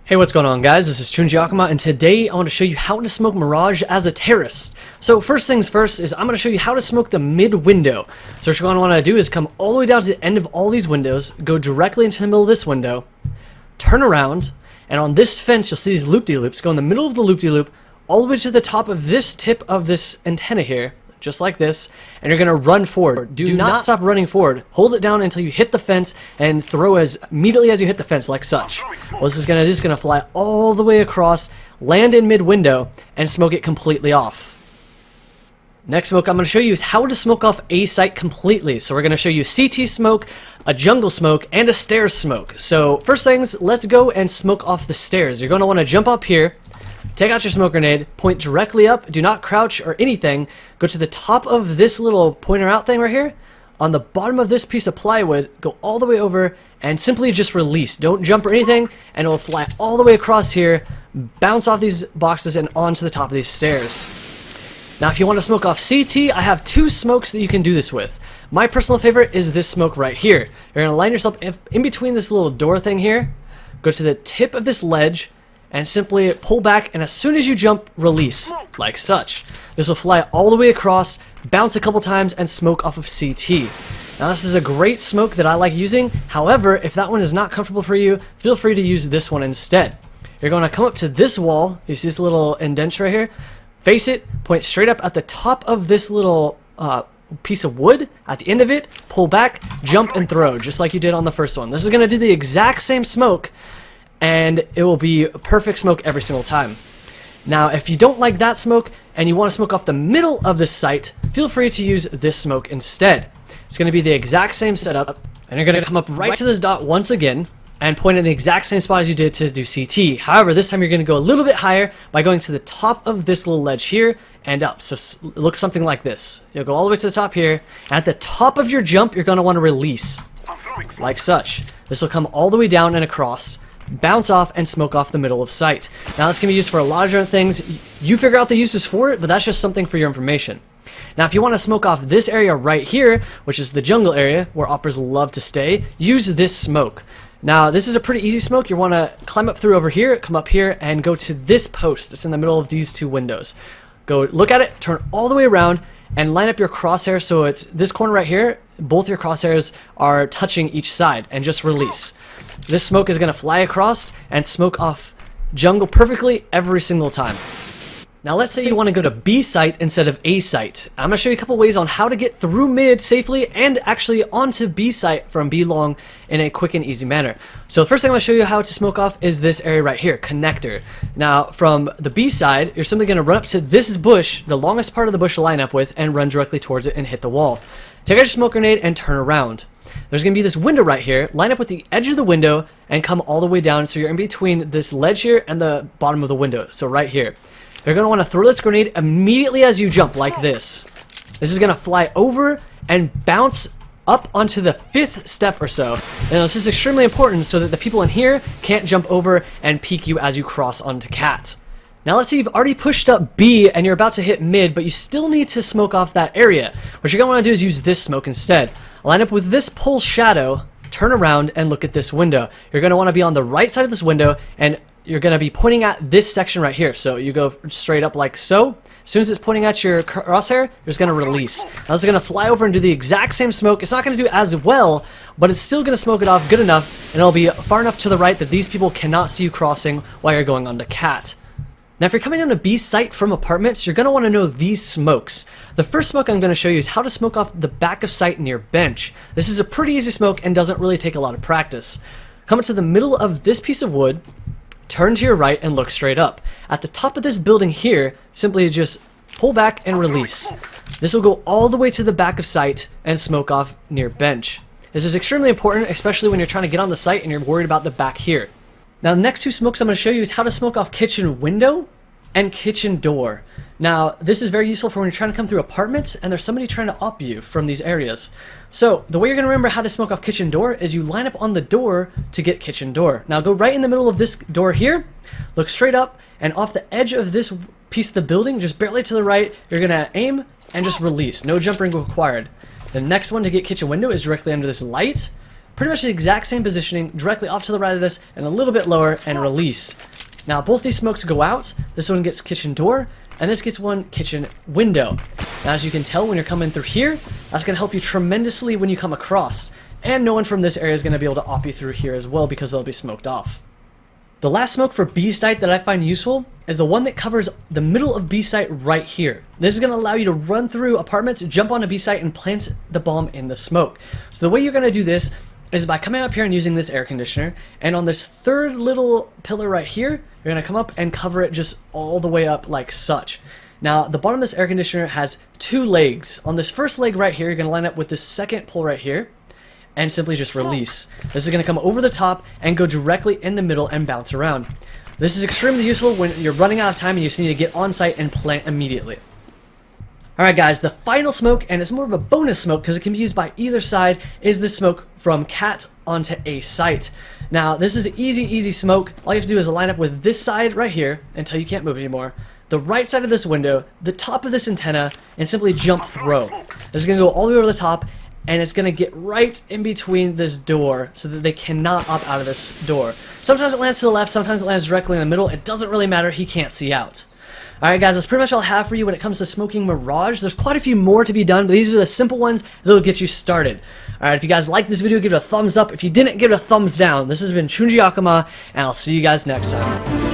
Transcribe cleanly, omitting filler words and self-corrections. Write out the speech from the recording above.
Hey, what's going on, guys? This is Chunjiakama, and today I want to show you how to smoke Mirage as a terrorist. So first things first is I'm going to show you how to smoke the mid window. So what you're going to want to do is come all the way down to the end of all these windows, go directly into the middle of this window, turn around, and on this fence you'll see these loop-de-loops. Go in the middle of the loop-de-loop all the way to the top of this tip of this antenna here, just like this, and you're going to run forward. Do not stop running forward. Hold it down until you hit the fence and throw as immediately as you hit the fence, like such. What this is going to do is going to fly all the way across, land in mid-window, and smoke it completely off. Next smoke I'm going to show you is how to smoke off a site completely. So we're going to show you CT smoke, a jungle smoke, and a stairs smoke. So first things, let's go and smoke off the stairs. You're going to want to jump up here, take out your smoke grenade, point directly up, do not crouch or anything, go to the top of this little pointer out thing right here, on the bottom of this piece of plywood, go all the way over, and simply just release. Don't jump or anything, and it will fly all the way across here, bounce off these boxes, and onto the top of these stairs. Now if you want to smoke off CT, I have two smokes that you can do this with. My personal favorite is this smoke right here. You're going to line yourself in between this little door thing here, go to the tip of this ledge, and simply pull back, and as soon as you jump, release, like such. This will fly all the way across, bounce a couple times, and smoke off of CT. Now this is a great smoke that I like using. However, if that one is not comfortable for you, feel free to use this one instead. You're going to come up to this wall, you see this little indent right here, face it, point straight up at the top of this little piece of wood, at the end of it, pull back, jump, and throw, just like you did on the first one. This is going to do the exact same smoke, and it will be a perfect smoke every single time. Now if you don't like that smoke and you want to smoke off the middle of this site, feel free to use this smoke instead. It's going to be the exact same setup, and you're going to come up right to this dot once again and point in the exact same spot as you did to do CT. However, this time you're going to go a little bit higher by going to the top of this little ledge here and up. So it looks something like this. You'll go all the way to the top here, and at the top of your jump you're going to want to release, like such. This will come all the way down and across, bounce off, and smoke off the middle of sight. Now this can be used for a lot of different things. You figure out the uses for it, but that's just something for your information. Now if you want to smoke off this area right here, which is the jungle area where operas love to stay, use this smoke. Now this is a pretty easy smoke. You want to climb up through over here, come up here, and go to this post. It's in the middle of these two windows. Go look at it, turn all the way around, and line up your crosshair so it's this corner right here. Both your crosshairs are touching each side, and just release. This smoke is going to fly across and smoke off jungle perfectly every single time. Now let's say you want to go to B site instead of A site. I'm going to show you a couple ways on how to get through mid safely and actually onto B site from B long in a quick and easy manner. So the first thing I'm going to show you how to smoke off is this area right here, connector. Now from the B side, you're simply going to run up to this bush, the longest part of the bush to line up with, and run directly towards it and hit the wall. Take out your smoke grenade and turn around. There's going to be this window right here. Line up with the edge of the window and come all the way down so you're in between this ledge here and the bottom of the window. So right here. You're going to want to throw this grenade immediately as you jump, like this. This is going to fly over and bounce up onto the 5th step or so. And this is extremely important so that the people in here can't jump over and peek you as you cross onto cat. Now let's say you've already pushed up B and you're about to hit mid, but you still need to smoke off that area. What you're going to want to do is use this smoke instead. Line up with this pole shadow, turn around, and look at this window. You're going to want to be on the right side of this window, and you're going to be pointing at this section right here. So you go straight up like so. As soon as it's pointing at your crosshair, you're just going to release. Now it's going to fly over and do the exact same smoke. It's not going to do as well, but it's still going to smoke it off good enough, and it'll be far enough to the right that these people cannot see you crossing while you're going on to cat. Now if you're coming on a B site from apartments, you're going to want to know these smokes. The first smoke I'm going to show you is how to smoke off the back of site near bench. This is a pretty easy smoke and doesn't really take a lot of practice. Come up to the middle of this piece of wood, turn to your right, and look straight up. At the top of this building here, simply just pull back and release. This will go all the way to the back of site and smoke off near bench. This is extremely important, especially when you're trying to get on the site and you're worried about the back here. Now the next two smokes I'm going to show you is how to smoke off kitchen window and kitchen door. Now this is very useful for when you're trying to come through apartments and there's somebody trying to op you from these areas. So the way you're going to remember how to smoke off kitchen door is you line up on the door to get kitchen door. Now go right in the middle of this door here, look straight up, and off the edge of this piece of the building, just barely to the right, you're going to aim and just release. No jumping required. The next one to get kitchen window is directly under this light. Pretty much the exact same positioning, directly off to the right of this, and a little bit lower, and release. Now both these smokes go out. This one gets kitchen door, and this gets one kitchen window. Now as you can tell when you're coming through here, that's going to help you tremendously when you come across. And no one from this area is going to be able to op you through here as well because they'll be smoked off. The last smoke for B site that I find useful is the one that covers the middle of B site right here. This is going to allow you to run through apartments, jump onto B site, and plant the bomb in the smoke. So the way you're going to do this is by coming up here and using this air conditioner, and on this third little pillar right here, you're going to come up and cover it just all the way up like such. Now the bottom of this air conditioner has two legs. On this first leg right here, you're going to line up with this second pole right here, and simply just release. This is going to come over the top and go directly in the middle and bounce around. This is extremely useful when you're running out of time and you just need to get on site and plant immediately. Alright guys, the final smoke, and it's more of a bonus smoke because it can be used by either side, is the smoke from cat onto A site. Now this is an easy smoke. All you have to do is line up with this side right here until you can't move anymore, the right side of this window, the top of this antenna, and simply jump throw. This is going to go all the way over the top, and it's going to get right in between this door so that they cannot op out of this door. Sometimes it lands to the left, sometimes it lands directly in the middle. It doesn't really matter, he can't see out. Alright guys, that's pretty much all I have for you when it comes to smoking Mirage. There's quite a few more to be done, but these are the simple ones that'll get you started. Alright, if you guys liked this video, give it a thumbs up. If you didn't, give it a thumbs down. This has been Chunji Akama, and I'll see you guys next time.